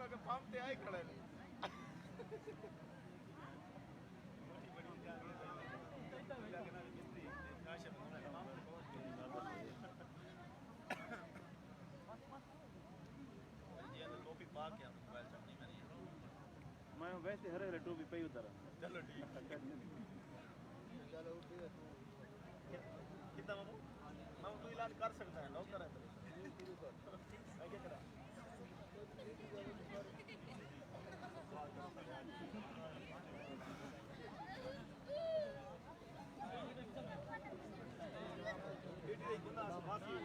मैं के पंप ते आई खड़े नहीं ये तो टोपी पा के हम मोबाइल चलनी करी मैं वैसे हरे हरे टोपी पे उतर चलो ठीक चलो कितना मामू मामू तू इलाज कर सकता है डॉक्टर है शुरू कर क्या करा बेटी गुना बाकी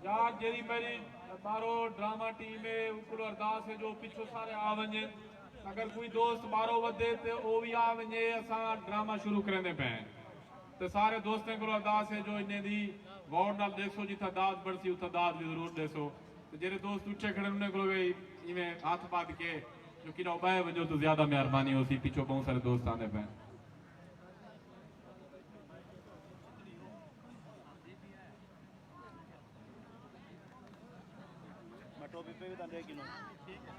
यार जेरी मेरी बारो ड्रामा टीम है उकुल अरदास है जो पिछो सारे आ वने अगर कोई दोस्त बारो वदे ते ओ भी आ वने असा ड्रामा शुरू करने पे ते सारे दोस्तों को अरदास है जो इन्ने दी गौर नाल देखो जिथा दाद बढ़सी उथा दाद भी जरूर देसो ते जेरे दोस्त उठे खड़े उन्हें को वे इवे हाथ पाद के जो कि ना बाय वजो तो ज्यादा मेहरबानी होसी पिछो बहुत सारे दोस्त आने पे टोपी पे भी दे किलो ठीक है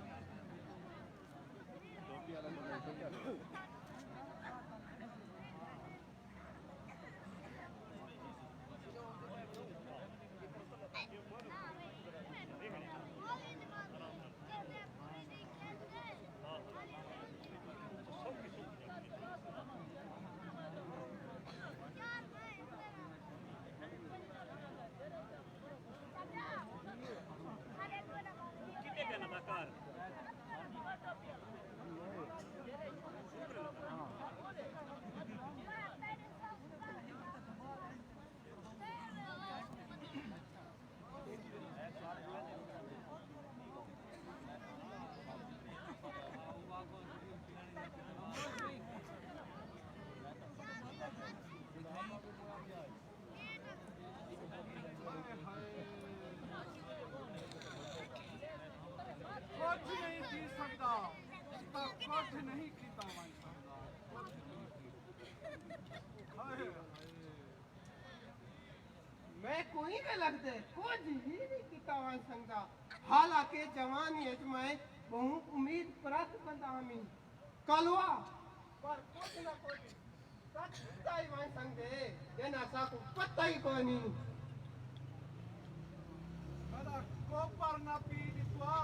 टोपी वाला कुछ नहीं की सकता कुछ नहीं कीता मैं कोई भी लगते कुछ ही नहीं कीता वन सकता हालांकि जवानी है मैं बहुत उम्मीद प्रस्त बंदा हमी कलवा पर कुछ ना कुछ सच ही वन सकते ये ना साको पता ही कोई नहीं कदा कोपर ना पी दिसवा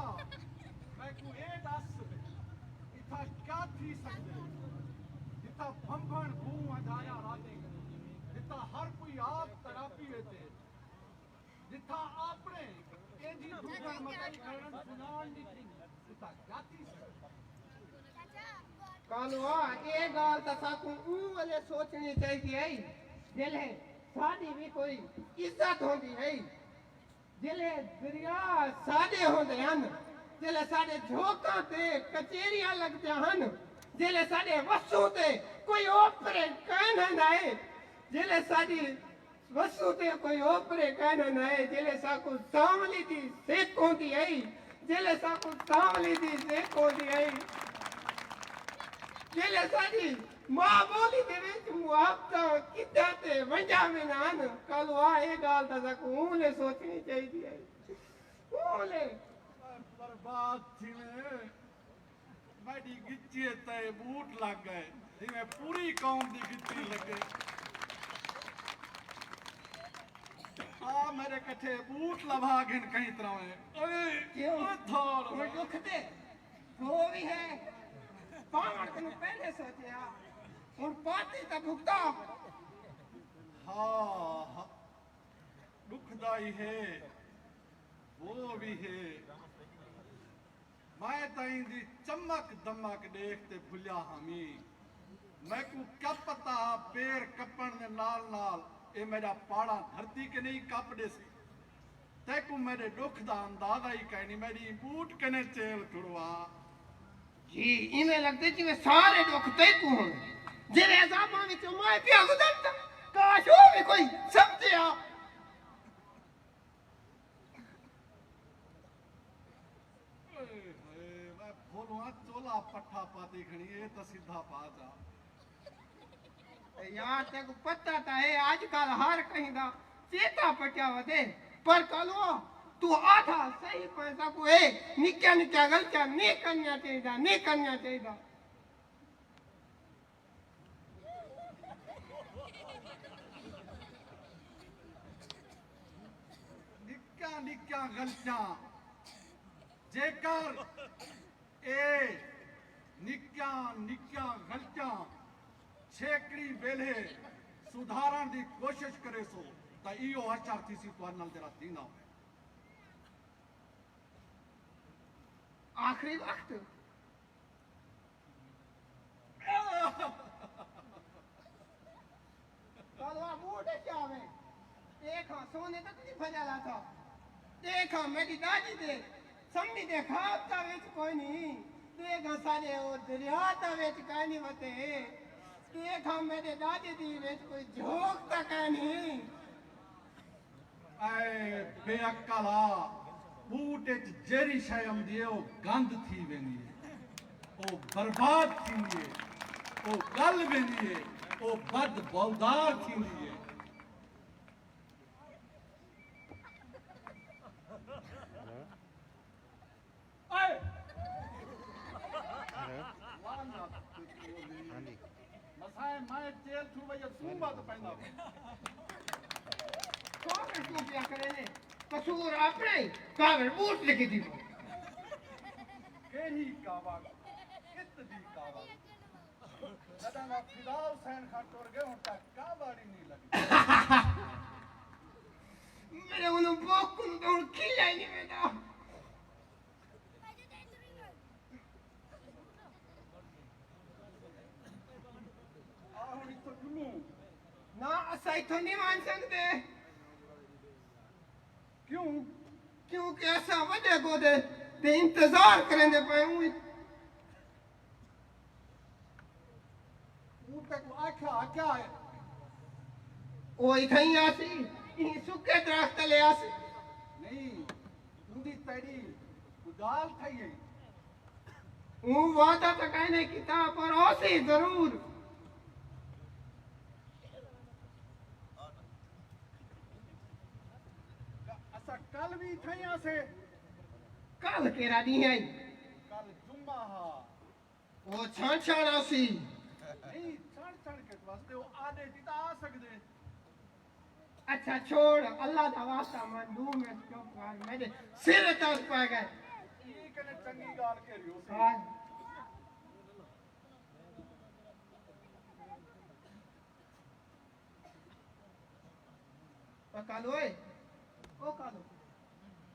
मैं को ये दस इथा क्या थी सकते इथा भंभण भूम जिथा हर कोई आप तड़ापी वेते जिथा आपने एजी दुकान मकाई खरण सुनान दी उता जाती कालवा ये गाल तो साकू वाले सोचनी चाहिए है जिले साडी भी कोई इज्जत होंदी है जिले दरिया साडे होंदे हन जिले साडे झोका ते कचेरियां लगदे हन जिले साडे वसू ते कोई ओपरे कहना नाए जिले साडी वसू ते कोई ओपरे कहना नाए जिले साकू सावली दी सेक होंदी है जिले साकू सावली दी सेक होंदी है जिले साडी मां बोली दे विच मुआवजा किदा ते वंजा में नान कलवा ए गाल दा साकू ले सोचनी चाहिए है ओले बर्बाद थी में बड़ी गिच्ची ते बूट लग गए जिਵੇਂ पूरी कौम दी गिच्ची लगे आ मेरे कठे बूट लवा गिन कहीं तरह है अरे क्यों थोड़ मैं दुख दे वो भी है पावड़ कनु पहले सोचया और पाती ता भुगता हाँ दुखदाई है वो भी है मैं ताई दी चमक दमक देखते भुलिया हमी मैं को क्या पता पैर कपन दे नाल नाल ए मेरा पाड़ा धरती के नहीं कप दे सी ते को मेरे दुख दा अंदाजा ही कहीं नहीं मेरी बूट कने चेल टुरवा जी इमे लगदे जिवें सारे दुख ते को होण जेरे अजाबां विच मैं पिया गुजरता काश हो भी कोई समझया मैं बोलवा चोला पट्ठा पाती खणी ए तो सीधा पा जा यार ते को पता ता है आजकल हर कहीं दा चेता पटिया वदे पर कलो तू आधा सही पैसा को ए निक्का निक्का गलतियां नहीं करना चाहिए निक्का गलतियां जेकर ए निक्का गलतियां छेकड़ी वेले सुधारण दी कोशिश करे सो ता इहो अचर थी सी तो नल जरा थींदा आखिरी वक्त कलवा बूढ़े क्या में देखा सोने तक नहीं फजाला था देखा मेरी दादी दे समझी दे खाब ता वेच कोई नहीं देखा सारे वो दरिया ता वेच काई नहीं बते देखा मेरे दादी दी वेच कोई झोंक ता काई नहीं ऐ बेअक्कला बूटे च जेरी शय आंदी है ओ गंद थी वेंदी है ओ बर्बाद थींदी है ओ गल वेंदी है ओ बद बौदार थींदी है मसाए मैं जेल थू भैया तू बात पैदा कागज क्यों पिया करे ने कसूर अपने कागज बूट लिखी दी केही कावा कितनी कावा जदा ना फिदा हुसैन खान टोर गए हुन तक का बाड़ी नहीं लगी मेरे उन्हें बोक को तो खिला ही नहीं बेटा आहुनी तो गुलू ना असाई तो नहीं मान सकते क्यों क्योंकि ऐसा वजह को दे इंतजार करने पे हूँ वो तक आखा क्या है ओ इथाई आसी इन सुखे दरख्त ले आसी नहीं उंदी तेरी उदाल थई है वो वादा तो कहने किताब पर ओसी जरूर असा कल भी थई से कल केरा नहीं आई कल जुम्मा हा वो छान आसी नहीं छड़ के वास्ते वो आधे दिता आ सकदे अच्छा छोड़ अल्लाह दा वास्ता मन 2 मिनट चुप कर मेरे सिर तक पा गए ई कने चंगी गाल के रियो सी हाँ कालो है ओ कालो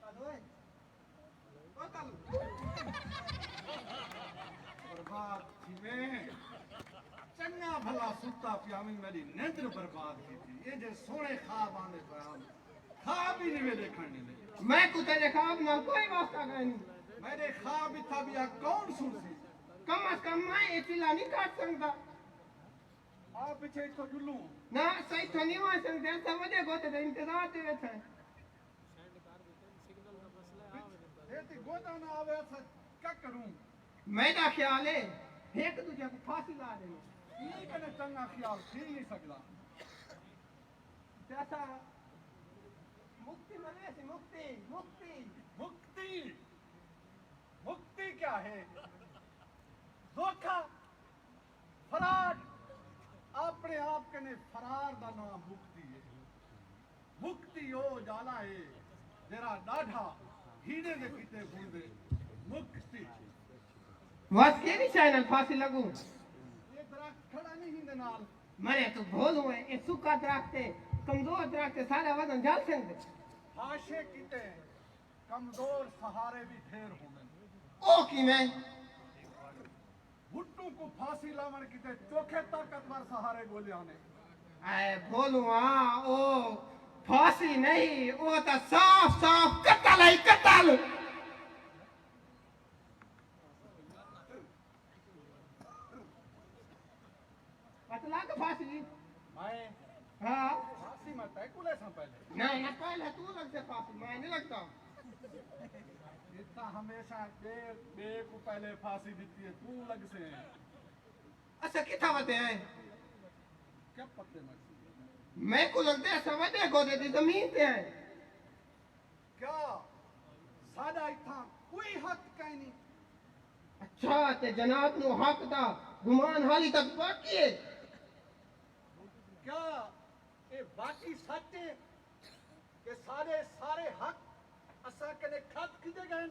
कालो है ओ कालो बर्बाद थी मैं चंगा भला सुता पियामी मेरी नींद बर्बाद की थी ये जे सोने ख्वाब आने पयाम ख्वाब ही नहीं वे देखने नहीं मैं को तेरे ख्वाब ना कोई वास्ता नहीं मेरे ख्वाब ही था बिया कौन सुनसी कम से कम मैं इतला नहीं काट सकता आप पीछे तो जुलूं ना सही तो नहीं हो सकते सब वजह को तो इंतजार ते बैठा है देती गोदा ना आवे ऐसा क्या करूं मेरा ख्याल है एक दूसरे को फांसी ला देना ये कने चंगा ख्याल थी नहीं सकदा जैसा मुक्ति मने से मुक्ति मुक्ति मुक्ति मुक्ति क्या है धोखा फरार अपने आप कने फरार दा नाम मुक्ति है मुक्ति ओ जाला है जरा डाढ़ा हीने दे पीते बूंदे मुक्ति बस के भी चैनल फांसी लगू ये दरख्त खड़ा नहीं हिंदे नाल मरे तो भोल हुए ये सूखा दरख्त है कमजोर दरख्त है सारा वजन जाल सकते फाशे कीते कमजोर सहारे भी ढेर होंगे ओ की मैं भुट्टू को फांसी लावन कीते चोखे ताकतवर सहारे गोलियां ने आए भोलुआ ओ फांसी नहीं वो तो साफ साफ कत्ल है कत्ल पतला का फांसी मैं हाँ फांसी में तैकुले सा पहले नहीं ना पहले तू लग से फांसी मैं नहीं लगता इतना हमेशा बे को पहले फांसी देती है तू लग से अच्छा कितना बते हैं क्या पत्ते में मैं को लगता है समझे को देती जमीन पे है क्या सादा इतना कोई हक कहीं नहीं अच्छा ते जनाब नु हक दा गुमान हाली तक बाकी है क्या ये बाकी सच है कि सारे हक असा कने खत किदे गए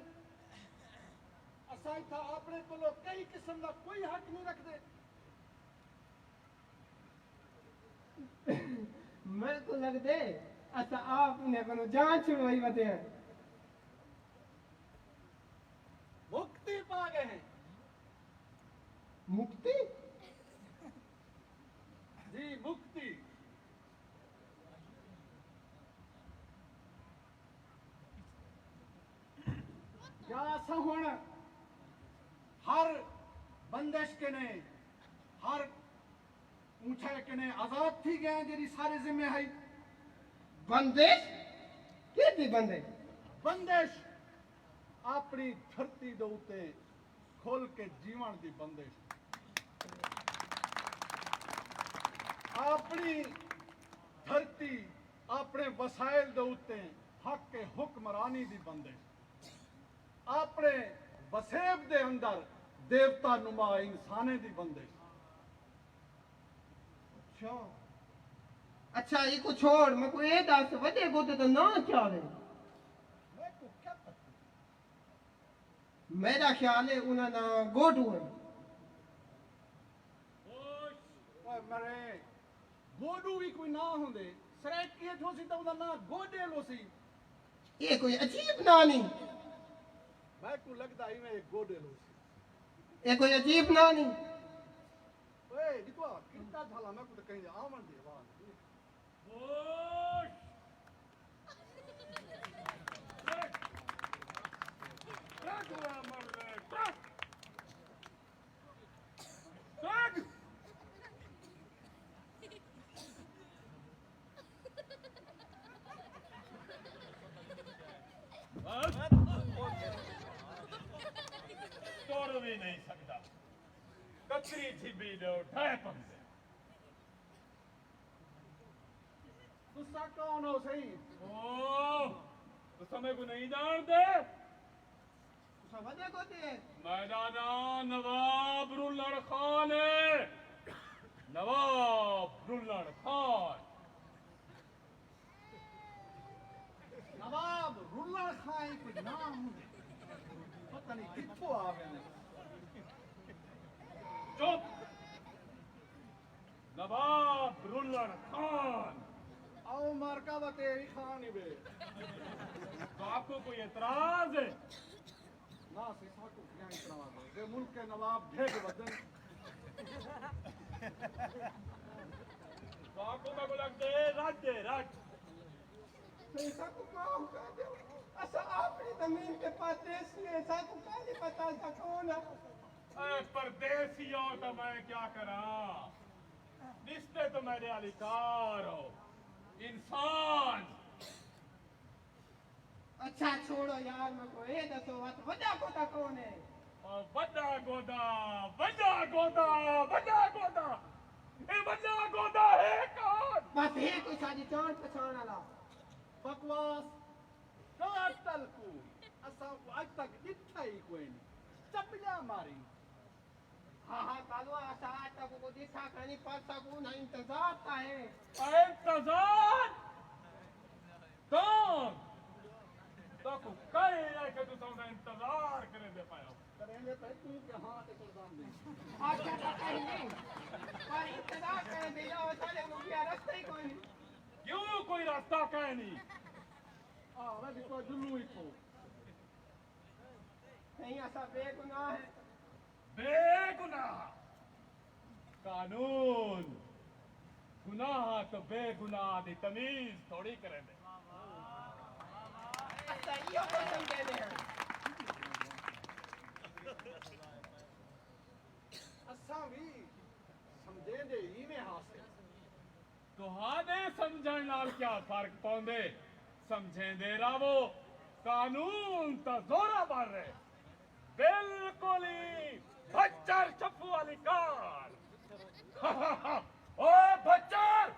असा इथा अपने कोलो कई किस्म दा कोई हक नहीं रखदे मैं को लगदे अच्छा आप ने कोनो जान छुड़वाई बते हैं मुक्ति पा गए हैं मुक्ति जी मुक्ति क्या असा हुण हर बंदिश के ने हर ऊंचे के ने आजाद थी गए जेरी सारे जिम्मे है बंदिश के दी बंदिश बंदिश अपनी धरती दे उते खोल के जीवन दी बंदिश अपनी धरती अपने वसाइल दे उते हक के हुक्मरानी दी बंदिश अपने वसेब दे अंदर देवता नुमा इंसाने दी बंदिश अच्छा ये को छोड़ मैं को ये दस वदे गोते तो ना क्या है मैं को क्या पता मेरा ख्याल है उना ना गोडू है ओए मरे गोडू भी कोई ना होंदे सराइकी ठोसी तो उदा ना गोडे लोसी ये कोई अजीब नानी मैं को लगदा ही मैं एक गोडे लोसी ये कोई अजीब नानी ओए दिखो कितना झाला मैं को तो कहीं आवन दे वाह तोड़ भी नहीं सकता कचरी थी भी दो ढाई पंजे गुस्सा कौन हो सही ओ तो समय को नहीं जानते सब वदे गोते मैदाना नवाब रुल्लड़ खान है नवाब रुल्लड़ खान नवाब रुल्लड़ खाई कोई नाम होंदे पता नहीं कित्थों आवे ने चुप नवाब रुल्लड़ खान आओ मार्का बते खान ही बे तो आपको कोई एतराज है? ना सिसा को क्या इतराज है ये मुल्क के नवाब भेग वतन तो आपको क्या लगता है? राज्य राज ऐसा को काम कर दे ऐसा आपने जमीन के पास देसी ऐसा को क्या नहीं पता था कौन है परदेसी हो तो मैं क्या करा? रिश्ते तो मेरे अधिकार हो, इंसान। अच्छा छोड़ो यार मैं को ये दसो बात वजह कोता कौन है? और बड़ा गोदा, बड़ा गोदा, बड़ा गोदा, ये बड़ा गोदा है कौन? बस ये कोई शादी जान पहचान वाला बकवास काटल को असा आज तक दिखा ही कोई नहीं चपला मारी हाँ हाँ कालवा आशा आज तक को देखा कहीं पर तक ना इंतजार था है इंतजार कौन? तो को कहे है कि तू समझा इंतजार करे दे पाया करेंगे तो तू के हाथ के दाम दे आज तक कहीं नहीं पर इंतजार कर दे जाओ साले मुझे रास्ता ही कोई नहीं क्यों कोई रास्ता कहे नहीं? मैं भी कोई जुल्लू ही को नहीं ऐसा बेगुनाह है बेगुनाह कानून गुनाह तो बेगुनाह दी तमीज थोड़ी करे दे। अच्छा यो को समझे दे असा भी समझे दे ही में हासिल तुहाने समझण नाल क्या फर्क पौंदे? समझे दे रावो कानून तो जोरा मार रहे बिल्कुल ही बच्चर चप्पू वाली कार ओ बच्चर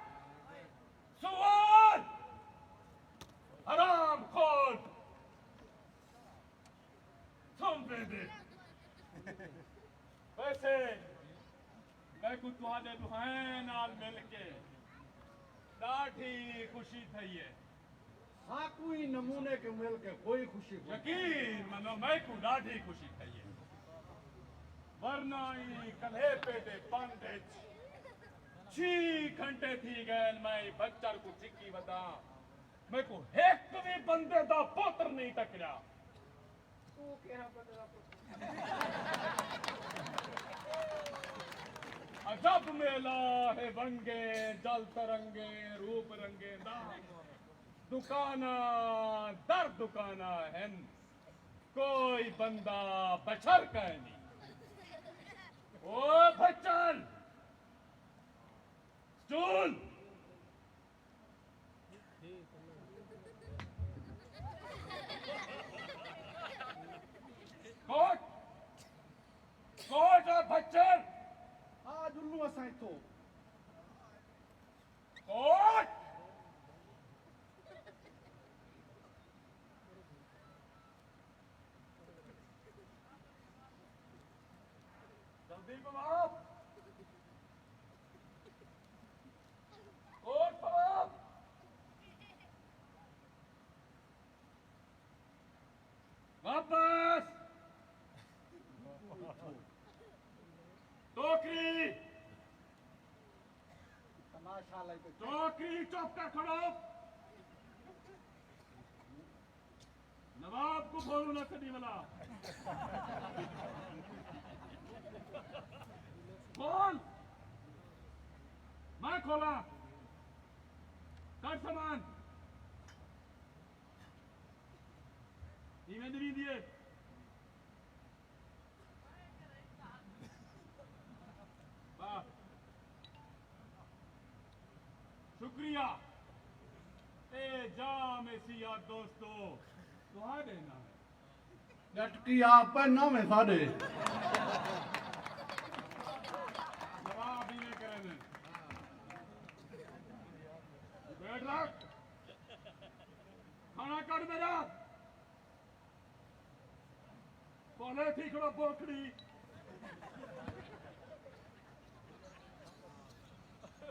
सुवाल हराम खोर तुम दे वैसे मैं को तुहाने दुहाए नाल मिलके ॾाढी खुशी थई है। हाँ कोई नमूने के मिल के कोई खुशी कोई यकीन मनो मैं को ॾाढी खुशी थई है। वरना ही कल्हे पेटे पंदे 6 घंटे थी गए मैं बच्चर को चिक्की बता मैं को एक भी बंदे दा पुत्र नहीं टकरा। तू क्या बदला अजब मेला है बंगे जल तरंगे रूप रंगे दुकाना दर दुकाना है कोई बंदा बशर का नहीं। ओ बच्चन स्टूल कोट कोट और बच्चन हाँ जुल्लू असा तो कोट जल्दी बनाओ कोट बनाओ वापस टोकरी तमाशा लेके टोकरी चौक का खड़ो नवाब को बोलू ना कभी वाला बोल मैं खोला कर सामान ईमेल भी दिए वाह शुक्रिया ए जाम सिया दोस्तों तुम्हारे नाम है डटकी आप पर नाम है साढ़े जवाब ये करें बैठ रख खाना कर मेरा बोले थी खड़ा बोकड़ी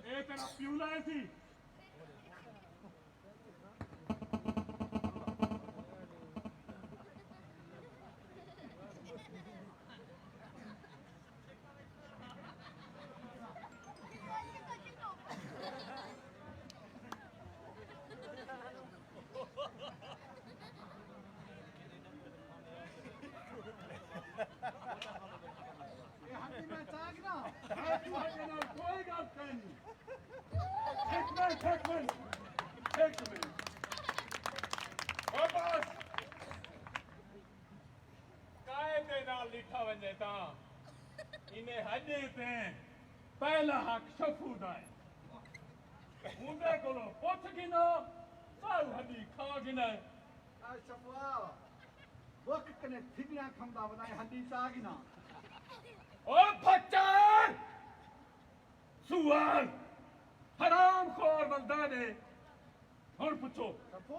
ए तेरा प्यूला ऐसी कायदे नाल लिखा वञे ता इने हॾे ते पहला हक शफू दा है मुंडे कोलो पुछ गिनो साल हॾी खा गिना आ शफवा वक्त कने थिगना खंदा वदाए हंडी तागिना ओ बच्चर सुअर हराम खोर बंदा ने हुन पुछो शफू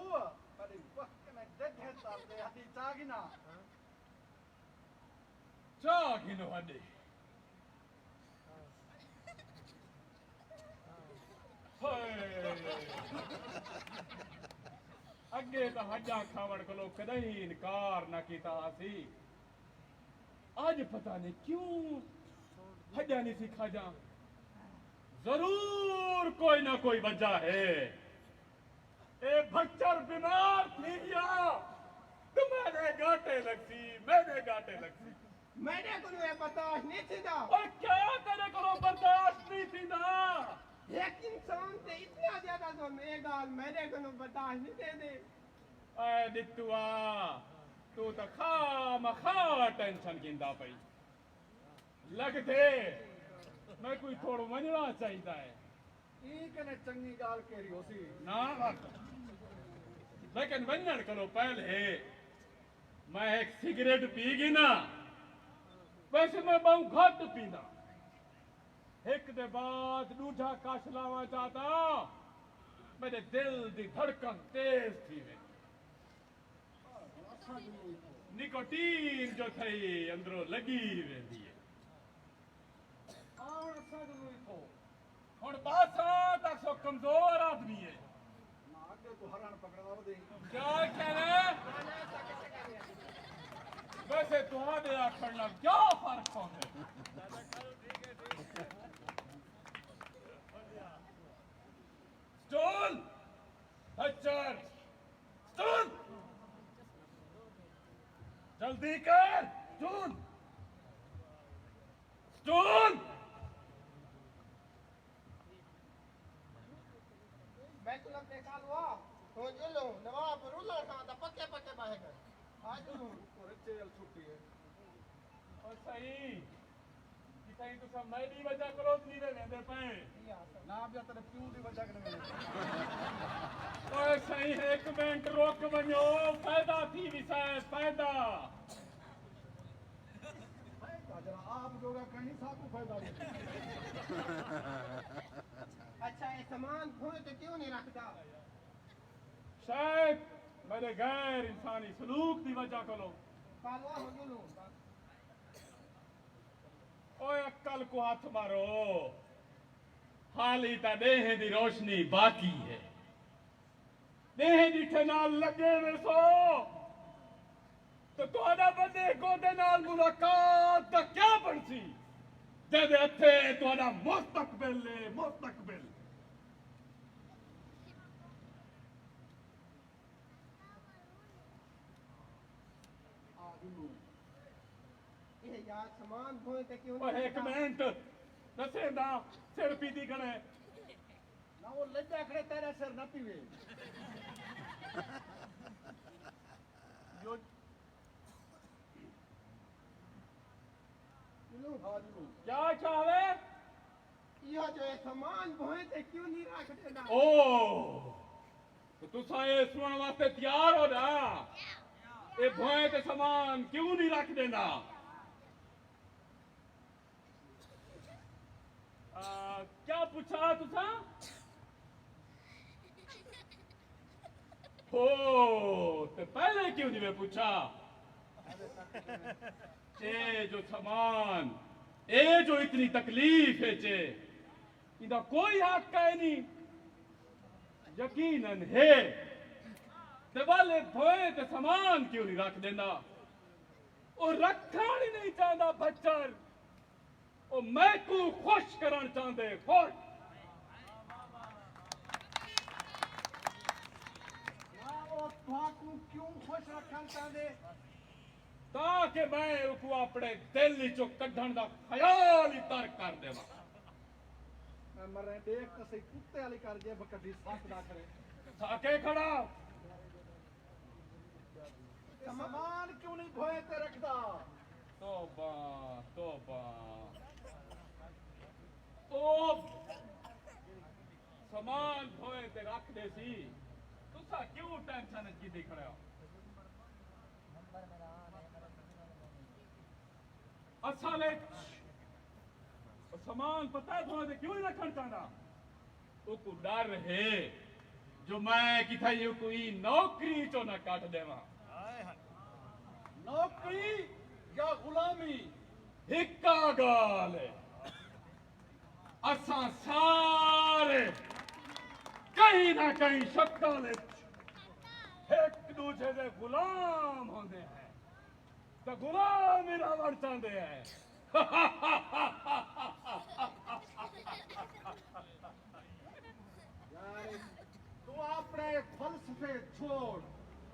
पर वक्त कने देखे ताते हंडी तागिना चा गिनो हॾे अगे तो हजा खावण को कदई इनकार न किया सी आज पता नहीं क्यों हजा नहीं सी खाजा जरूर कोई ना कोई वजह है ए भच्चर बीमार थी या तुम्हारे गाटे लगती मैंने गाटे लगती मैंने को ये बर्दाश्त नहीं थींदा और क्या तेरे को बर्दाश्त नहीं थी ना एक इंसान से इतना ज्यादा तो मैं गाल मैंने को बर्दाश्त नहीं दे दे ऐ दित्तुआ तू तो खा टेंशन गिंदा पई लगते मैं कोई थोड़ा वणना चाहिए है ई कने चंगी गाल केरी होसी ना लेकिन वणन करो पहले मैं एक सिगरेट पीगी ना वैसे मैं बहु घट पीना एक दे बाद दूजा कश लावा चाहता मेरे दिल दी धड़कन तेज थी वे निकोटीन जो थई अंदरों लगी वेंदी है और साधु तो हुन बासा तक सो कमजोर आदमी है ना आगे तो हरण पकड़वा दे क्या कह रहे वैसे तुम्हारे आखर ना क्या फर्क होंगे स्टूल बच्चर स्टूल जल्दी कर स्टूल स्टूल मैं तो लग देखा हुआ तो जो लो नवाब रूलर का तो पक्के पक्के बाहेगा आज लो और चेल छुट्टी है और सही कि सही तो सब मैं भी वजह करो नहीं रहने पे ना अब या तेरे क्यों दी वजह करने ओए सही है एक मिनट रोक वञो फायदा थी विसाए फायदा जरा आप लोगा कहीं साकू फायदा नहीं अच्छा ये सामान खोए तो क्यों नहीं रखता शायद मेरे गैर इंसानी सलूक की वजह करो कालवा हो जो लो ओए अक्कल को हाथ मारो हाली ता देह दी रोशनी बाकी है देह दी नाल लगे वे सो तो तुहाडा बंदे गोदे नाल मुलाकात दा क्या बनसी जदे हथे तुहाडा मुस्तकबिल है मुस्तकबिल ये यार सामान खोए तो क्यों ओए नहीं एक मिनट दसेंदा सिर पीती कने ना वो लज्जा खड़े तेरे सिर न पीवे यो लो हाजू क्या चाहे यो जो ये सामान खोए तो क्यों नहीं रखते ना ओ तो तुसा ये सुनने वास्ते तैयार हो ना ये भोए ते सामान क्यों नहीं रख देना क्या पूछा तुसा हो तो पहले क्यों नहीं मैं पूछा ए जो सामान ए जो इतनी तकलीफ है चे इदा कोई हक का नहीं यकीनन है ते वाले भोए ते सामान क्यों नहीं रख देना और रखा ही नहीं चाहता बच्चर और मैं को खुश करना चाहते खुश ना वो तुहाकू क्यों खुश रखना चाहते ताकि मैं उसको अपने दिल चो कढ़न का ख्याल ही तर्क कर देवा मरे देख तो सही कुत्ते वाली कर जे बकड़ी साथ ना करे साके खड़ा सामान क्यों नहीं भोए ते रखदा तौबा तौबा ओ सामान भोए ते रख दे सी तुसा क्यों टेंशन की देख रहे हो असल सामान पता है थोड़ा क्यों नहीं रखना चाहता वो को डर है जो मैं किथा ये कोई नौकरी चो ना काट देवा नौकरी या गुलामी हिक्का गाल असा सारे कहीं ना कहीं शक्ल एक दूसरे से गुलाम होते हैं तो गुलाम ही रावण चाहते हैं यार तू अपने फलसफे छोड़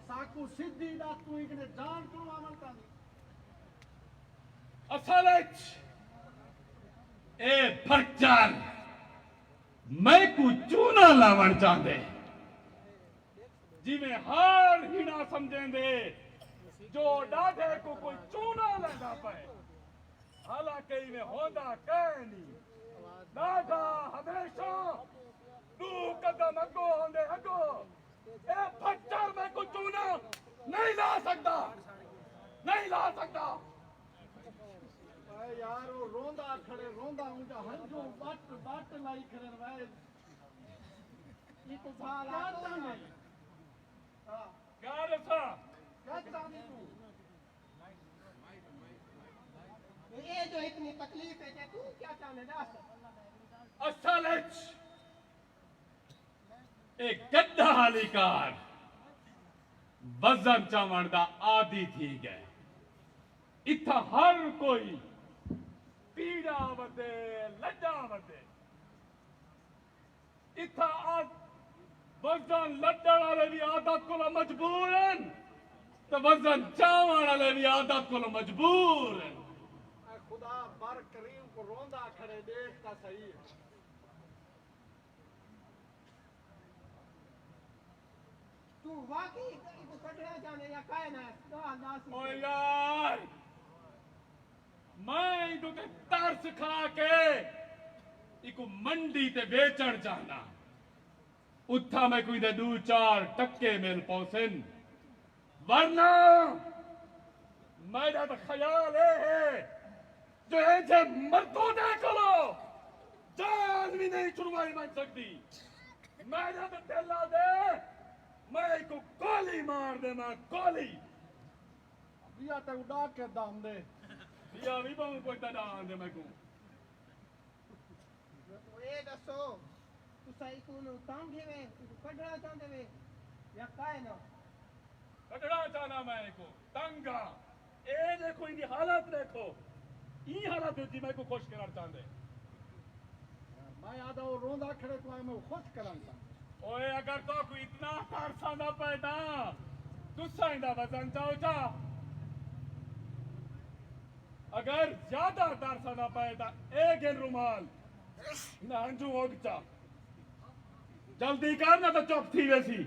साकू सिद्धि दा तू इकने जान क्यों आवलता नहीं असल ए फच्चर मैं को चूना लावण चाहते जिमें हार ही ना समझेंदे जो डाढ़े को कोई चूना लेना पाए हालांकि में होंदा कहनी डाढ़ा हमेशा दू कदम अगो होंदे अगो ए फच्चर में को चूना नहीं ला सकता यार वो रोंदा खड़े रोंदा उनका हंजू बाट लाई खड़े भाई ये तो साला क्या चाहने हां गारसा क्या चाहने तू ये जो इतनी तकलीफ है तू क्या चाहने दस असल एक गड्ढा वाली कार वजन चावण दा आदि थी गए इथा हर कोई पीड़ा वदे लड्डा वदे इथा वजन लड्डण वाले भी आदत को मजबूर हैं तो वजन चावण वाले भी आदत को मजबूर हैं खुदा बर करीम को रोंदा खड़े देखता सही है तू वाकई इसको कटना जाने या काय ना तो अंदाज ओ यार मैं इनको ते तरस खा के इको मंडी ते बेचण चाहना उथा में कोई दे 2-4 टक्के मिल पौसन वरना मेरा तो ख्याल है जो ऐसे मर्दों ने करो जान भी नहीं छुड़वाई बन सकती मेरा तो दिला दे मैं को गोली मार देना गोली बिया ते उड़ा के दाम दे या भी बहु कोई दान दे मैं को तो ये दसो तू सही को नु तांगे वे तू कटना चाहते वे या काय ना कटड़ा चाहना मैं को तंगा ए देखो इनकी हालत देखो ई हालत जी मैं को खुश करना चाहते मैं आदा वो रोंदा खड़े तो मैं खुश करांगा ओए अगर तो कोई इतना तरसा ना पैदा तुसा इंदा वजन चाहो चा अगर ज्यादा तरसा ना पैदा एक रुमाल ना हंजू होग चा जल्दी कर ना तो चुप थी वैसी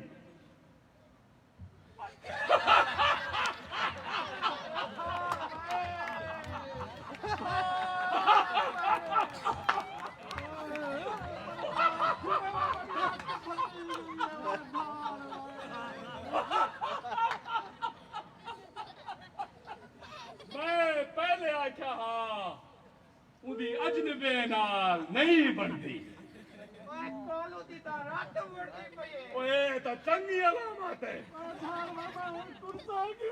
मैं पहले आख्या हाँ उदी अजनबे नाल नहीं बनती मैं कोलू दी ता रात उड़दी पई है ओए तो चंगी अलामत है कुर्ता की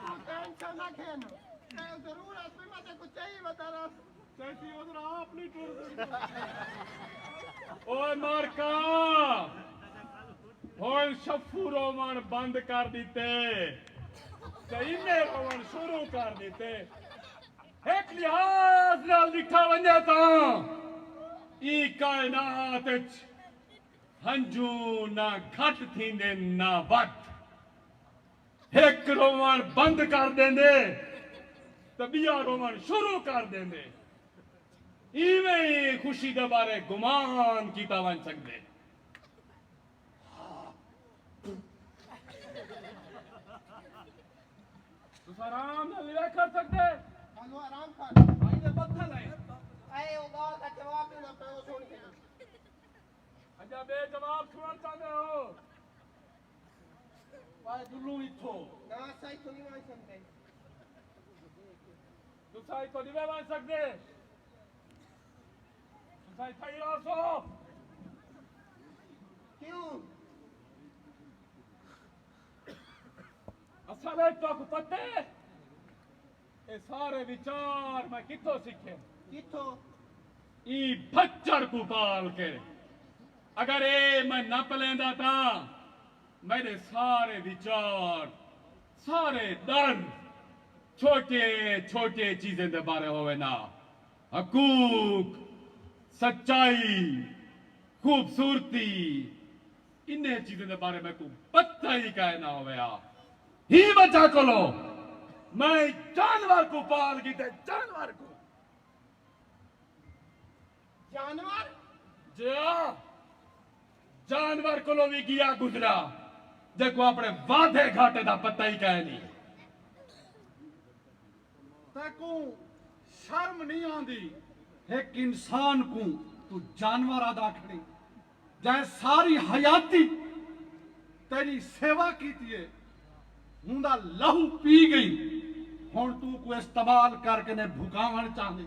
तू टेंशन ना खेन मैं जरूर असली में ते कुछ चाहिए बता रहा कैसी उधर आप नहीं टूट ओए मारका और शफू रोमन बंद कर दीते सहीने रोमन शुरू कर दीते एक लिहाज नाल लिखा वंजे तो ई कायनात हंजू ना घट थींदे ना वध एक रोमन बंद कर देंदे तो बिया रोमन शुरू कर देंदे इवें ही खुशी दे बारे गुमान कीता वन सकदे। तुस आराम नाल लिया कर सकदे। हलो आराम कर भाई ने पत्थर है आए ओ गाल का जवाब देना पे ओ सुन के अच्छा बे जवाब सुनना चाहते हो भाई दुल्लू इथो ना सही तो नहीं मान सकते तुसाई तो नहीं वन सकदे। तुसाई थई आसो क्यों असले तो पते ए सारे विचार मैं किथों सीखे किथो ई भच्चर को पाल के अगर ए मैं न पलेंदा था मेरे सारे विचार सारे दर्द छोटे छोटे चीजें दे बारे होवे ना हकूक सच्चाई खूबसूरती इन्हें चीजें दे बारे में को पता ही कहना होवे ही बचा को लो मैं जानवर को पाल की थे जानवर को जानवर जा जानवर को भी किया गुजरा देखो अपने वादे घाटे दा पता ही कह नहीं तैकू शर्म नहीं आंदी एक इंसान को तू जानवर अदा खड़ी जै सारी हयाती तेरी सेवा कीती हुंदा लहू पी गई हुण तू को इस्तेमाल करके ने भुकावण चाहनी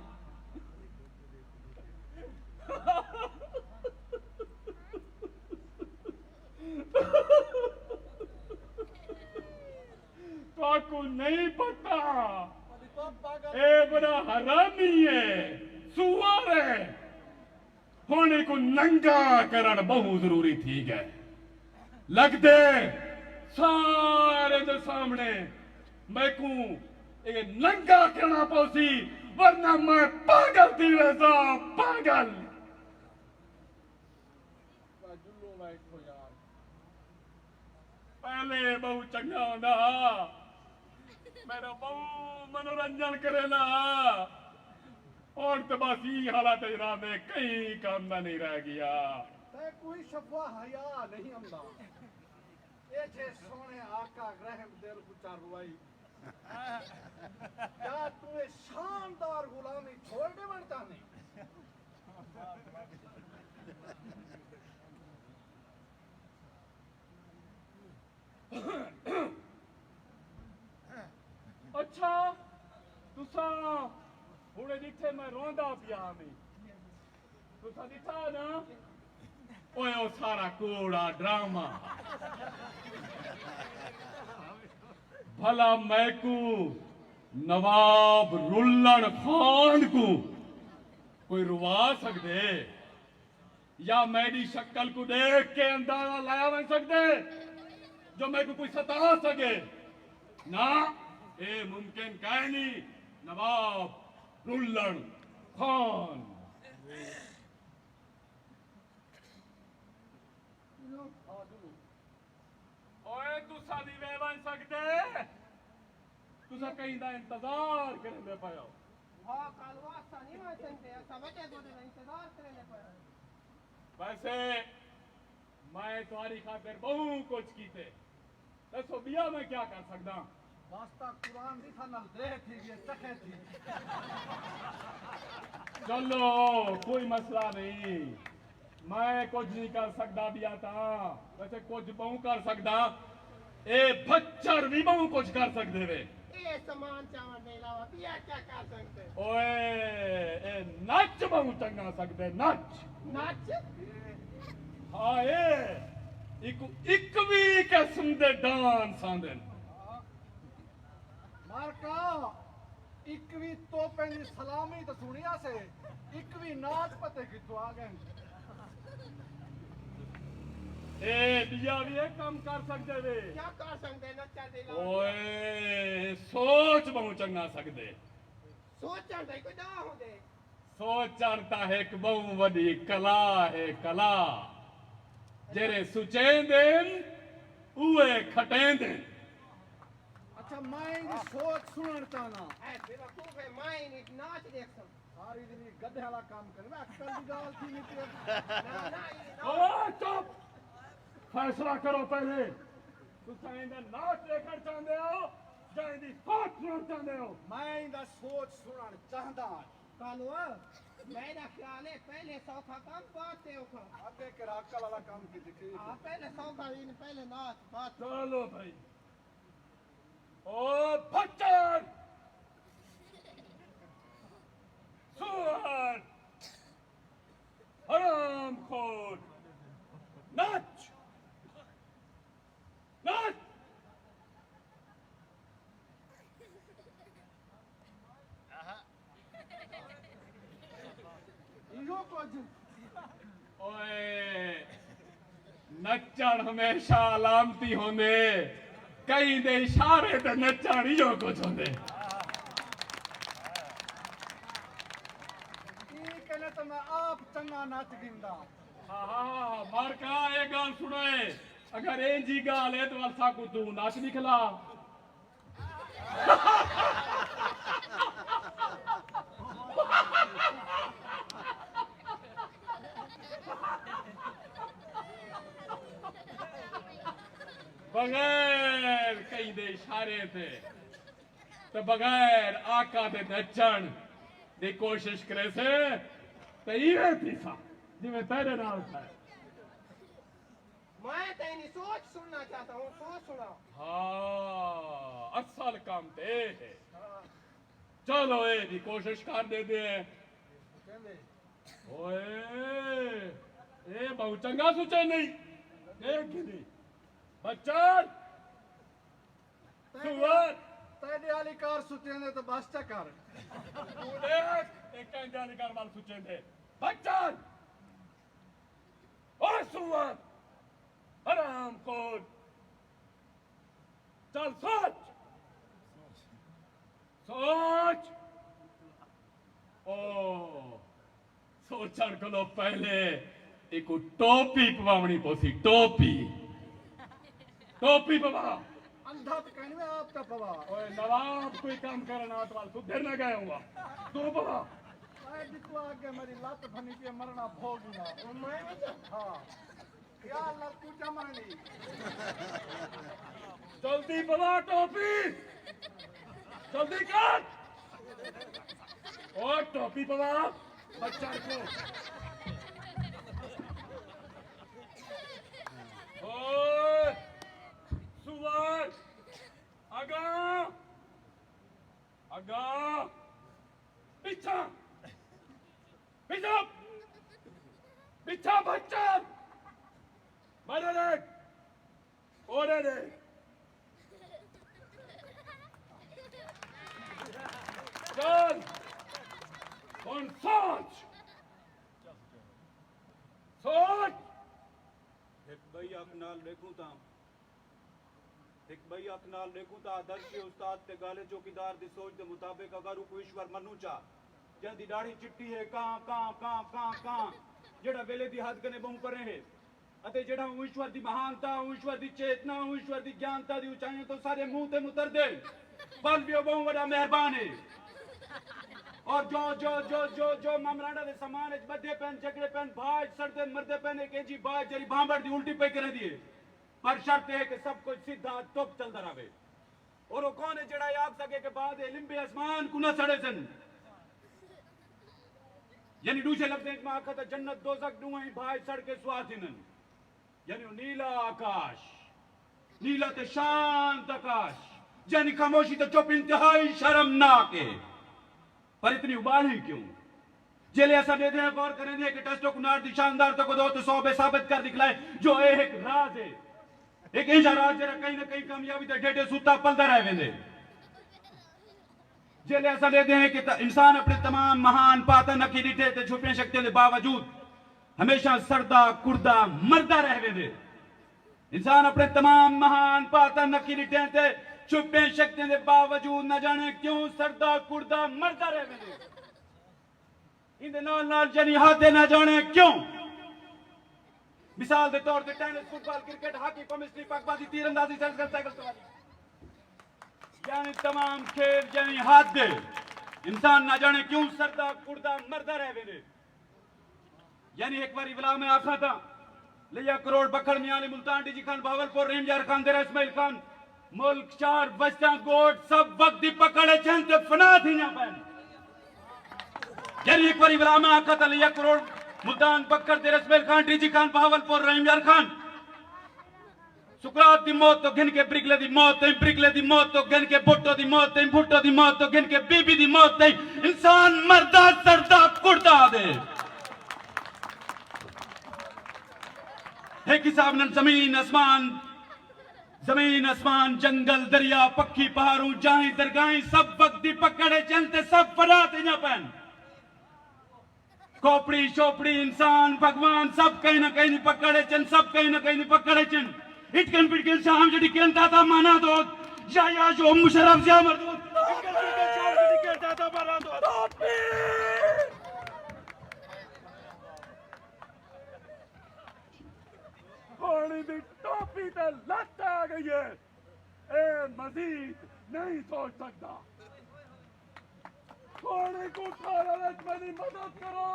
तो नहीं पता ए बड़ा हरामी है सुअर है होने को नंगा करण बहुत जरूरी थी गए लगते सारे दे सामने मैं को एक नंगा करना पौसी वरना मैं पागल थी वैसा पागल पहले बहु चंगा होना मेरा बहु मनोरंजन करेला और तो बस ये हालत इरा में कहीं काम में नहीं रह गया तै कोई शफवा हया नहीं आंदा ये छे सोने आका रहम दिल को चारवाई क्या तू ये शानदार गुलामी छोड़ दे बनता नहीं अच्छा तुसा हुणे दिखे मैं रोंदा पिया में तुसा दिखा ना ओए ओ सारा कूड़ा ड्रामा भला मैं को नवाब रुल्लण खान को कोई रुवा सकदे या मेरी शक्ल को देख के अंदाजा लाया बन सकदे जो मैं को कोई सता सके ना ए मुमकिन कह नहीं नवाब रुल्लण खान ओए तू शादी में बन सकते तुझा कहीं दा इंतजार करने पायो हां कालवा सनी में संते समझे तो इंतजार करने पायो वैसे मैं तुम्हारी खातिर बहुत कुछ कीते दसो बिया मैं क्या कर सकता वास्ता कुरान दी था नल दे थी ये चखे थी चलो कोई मसला नहीं मैं कुछ नहीं कर सकता बिया था वैसे कुछ बहु कर सकता ए बच्चर भी बहु कुछ कर सकते वे ये सामान चावल नहीं लावा बिया क्या कर सकते ओए ए नच बहु चंगा सकते नच नाच हाँ एक भी किस्म दे डांस आंदे मारका इकवी तोपे दी सलामी तो सुनिया से इकवी नाच पते कितो आ गए ए बिया भी एक काम कर सकते वे क्या कर सकते नचा दे ला ओए सोच बहु चंगा सकते सोचा दे कोई ना हो दे सोच चढ़ता है एक बहु वडी कला है कला जेरे सुचेंदे उए खटेंदे अच्छा मैं दी सोच सुनना चाहना ऐ बेवकूफ है मैं नहीं नाच देख सक सारी दिन गधे वाला काम करना अक्कल दी गाल थी नहीं ना ओ चुप फैसला करो पहले तुसां इंदा नाच देखण चाहंदे हो ਜਾਂ ਇਹਦੀ ਸੋਚ ਸੁਣਨਾ ਚਾਹੁੰਦੇ ਹੋ मैं दा सोच सुनना चाहता कालवा मेरा ख्याल है पहले सौखा काम बात है ओखा आगे के अक्कल वाला काम की दिखे हां पहले सौखा इन पहले नाच बात चलो भाई ओ भच्चर सुअर हरामखोर नाच नाच इहो कुछ ओए नचण हमेशा अलामती होंदे कई दे इशारे ते नचण इहो कुछ होंदे ठीक है ना तो मैं आप चंगा नाच गिंदा हाँ मारका ये गाल सुनो अगर ए जी गाल है तो असा को तू नाच निकला बगैर कई दे इशारे थे तो बगैर आका दे नचण दी कोशिश करे से तो ये थी सा जिਵੇਂ तेरे नाल था मैं तेरी सोच सुनना चाहता हूं सोच सुना हाँ असल काम ते है चलो ए दी कोशिश कर दे दे कहंदे ओए ए बहुत चंगा सोचे नहीं देख नहीं बच्चन सुअर तेरे वाली कार सुते ने तो बस चा कर तू देख एक कंजा निकाल माल सोचे थे बच्चन ओ सुअर हरामखोर चल सोच सोच ओ सोचण को पहले एक टोपी पवावनी पोसी टोपी टोपी पवा अंधा तो कहने में आपका पवा ओए नवाब कोई काम करना तो वाल सुधर ना गया हुआ तू पवा मैं दिखो आगे मेरी लात फनी के मरना भोगी ना मैं हाँ या अल्लाह तू जमानी जल्दी पवा टोपी जल्दी कर और टोपी पवा बच्चा को ओए सुअर आगा आगा पीछा पीछा पीछा बच्चा मारे रे ओरे रे चल कौन सोच सोच एक भाई अख नाल देखूं ता एक भाई अख नाल देखूं ता आदर्श के उस्ताद ते गाले चौकीदार दी सोच दे मुताबिक अगर को ईश्वर मनु चा जंदी दाढ़ी चिट्टी है कां जेड़ा वेले दी हद कने बहु करे है अते जेड़ा ईश्वर दी महानता ईश्वर दी चेतना ईश्वर दी ज्ञानता दी ऊंचाइयां तो सारे मुंह ते मुतर दे बल भी बहु बड़ा मेहरबान है और जो जो जो जो जो ममराना दे समान च बदे पेन झगड़े पेन भाज सड़दे मरदे पेन एक जी बाज जरी भांबड़ दी उल्टी पे करे दिए पर शर्त है कि सब कुछ सीधा टॉप चलता रहे और वो कौन है जेड़ा याद सके के बाद लिंबे आसमान को न सड़े सन यानी दूसरे लफ्ज़ में आखा था जन्नत दोज़ख दुआई भाई सड़ के स्वाधीनन यानी नीला आकाश नीला ते शांत आकाश यानी खामोशी तो चुप इंतहाई शर्मनाक है पर इतनी उबाली क्यों जेले ऐसा दे दे गौर करें दे कि टेस्टो कुनार दी शानदार तो को दो तो 100 बे साबित कर दिखलाए जो एक राज है एक ऐसा राज जरा कहीं ना कहीं कामयाबी ते डेटे सूता पलदा रह वेंदे जेले ऐसा दे दे कि इंसान अपने तमाम महान पातन नखी डिठे ते छुपियां शक्तियों के बावजूद हमेशा सरदा कुर्दा मरदा रह वेंदे इंसान अपने तमाम महान पातन नखी डिठे ते छुपियां शक्तियों के बावजूद न जाने क्यों सरदा कुर्दा मरदा रह वेंदे इंदे नाल नाल जनी हाथे न जाने क्यों मिसाल के तौर पे tennis football cricket hockey chemistry पगबाजी तीरंदाजी साइकिल सवारी यानी तमाम खेल यानी हाथ दे इंसान ना जाने क्यों सरदा कुर्दा मरदा रह वेंदे यानी एक बारी विला में आखा था लिया करोड़ बखड़ मियाली मुल्तान डीजी खान भावलपुर रेमजार खान दर इस्माइल खान मुल्क चार बस्ता गोट सब वक्त दी पकड़े चंद फना थी ना पैन यानी एक बारी विला में आखा था लिया करोड़ मुल्तान बखड़ दर इस्माइल खान डीजी खान भावलपुर रेमजार खान सुकरात दी मौत तो गिन के ब्रिकले दी मौत तो गिन के भुट्टो दी मौत तो गिन के बीबी दी मौत इंसान मरदा सरदा कुर्दा दे एक हिसाब न जमीन आसमान जंगल दरिया पक्षी पहाड़ों जाही दरगाही सब वक्त दी पकड़े चलते सब फरात ना पैन खोपड़ी शोपड़ी इंसान भगवान सब कहीं ना कहीं पकड़े चन सब कहीं ना कहीं पकड़े चन इटकन पिटकन शाम जड़ी केलता था माना दो या जो मुशर्रफ जा मर दो इटकन पिटकन शाम जड़ी केलता था माना दो पानी दी टोपी ते लत आ गई है ए मजीद नहीं सोच सकता पानी को उठा लो मेरी मदद करो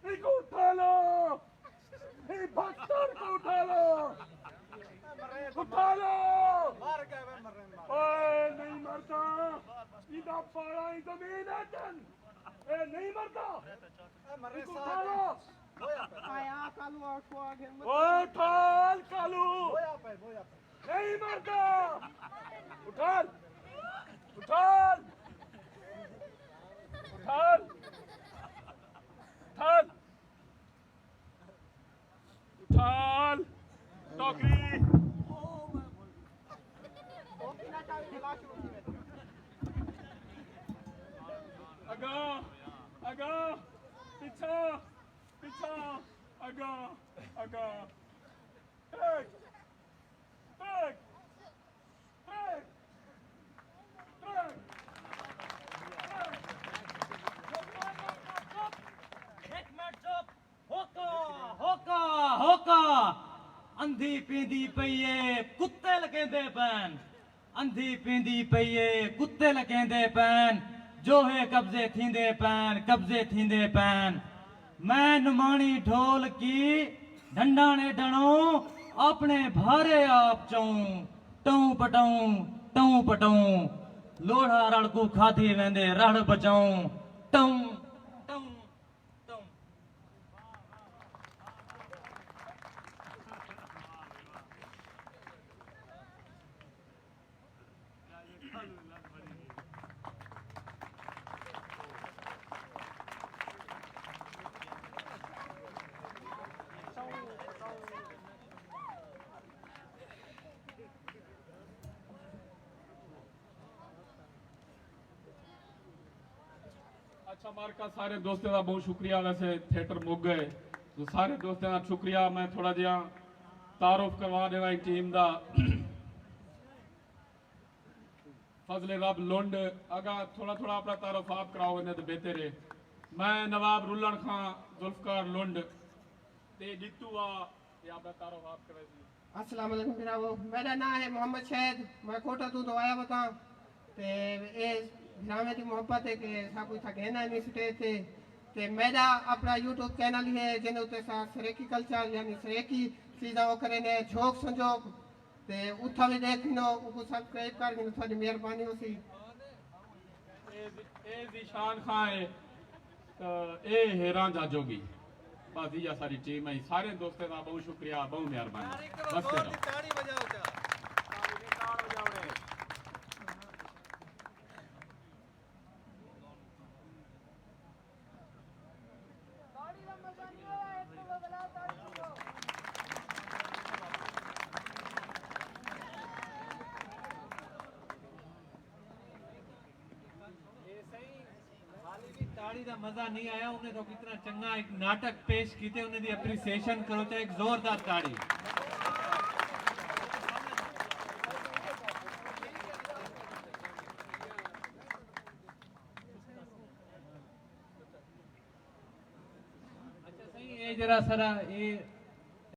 इनको उठा लो इस बख्तर को उठा लो मार गए वे मर रहे ओए नहीं मरता इधर पारा ही जमीन है जन ए नहीं मरता मर रहे उठा लो आया कालू आखो आगे ओ ठाल कालू बोया पे नहीं मरता उठाल उठाल उठाल उठाल उठाल टोकरी आगा आगा पीछा पीछा आगा आगा टैग टैग टैग टैग एक मिनट चुप होका होका होका अंधी पींदी पईए कुत्ते लकेंदे पैन अंधी पींदी पईए कुत्ते लकेंदे पैन जो है कब्जे थींदे पैन मैं नुमानी ढोल की ढंडाने डणो अपने भारे आप चऊं टऊ पटऊं लोढ़ा रड़कू खाधी वेंदे रड़ बचाऊं टऊ टऊ टऊ अच्छा मार्का सारे दोस्तों का बहुत शुक्रिया वैसे थिएटर मुक गए तो सारे दोस्तों का शुक्रिया मैं थोड़ा जिहा तारुफ करवा देवा एक टीम दा फजले रब लुंड अगा थोड़ा थोड़ा अपना तारुफ आप कराओ इन्हें तो बेहतर है मैं नवाब रुल्लन खां जुल्फकार लुंड ते जीतू आ ये अपना तारुफ आप कराए जी अस्सलाम वालेकुम जनाबो मेरा नाम है मोहम्मद शहीद मैं कोटा तो आया बता ते ए भिरावे दी मोहब्बत है कि सा कोई था कहना नहीं स्टेज ते मेरा अपना यूट्यूब चैनल है जिन उते सा सरेकी कल्चर यानी सरेकी चीज़ा वो करे ने झोक संजोग ते उठा भी देखनो उको सब्सक्राइब कर गिनो थोड़ी मेहरबानी होसी ए जिशान खां है तो ए हैरान जा जोगी बाजी या सारी टीम है सारे दोस्तों का बहुत शुक्रिया बहुत मेहरबानी बस करो ताड़ी बजाओ चा ताड़ी दा मजा नहीं आया उन्हें तो कितना चंगा एक नाटक पेश कीते उन्हें दी अप्रिसिएशन करो चाहे एक जोरदार ताड़ी अच्छा सही ये जरा सारा ये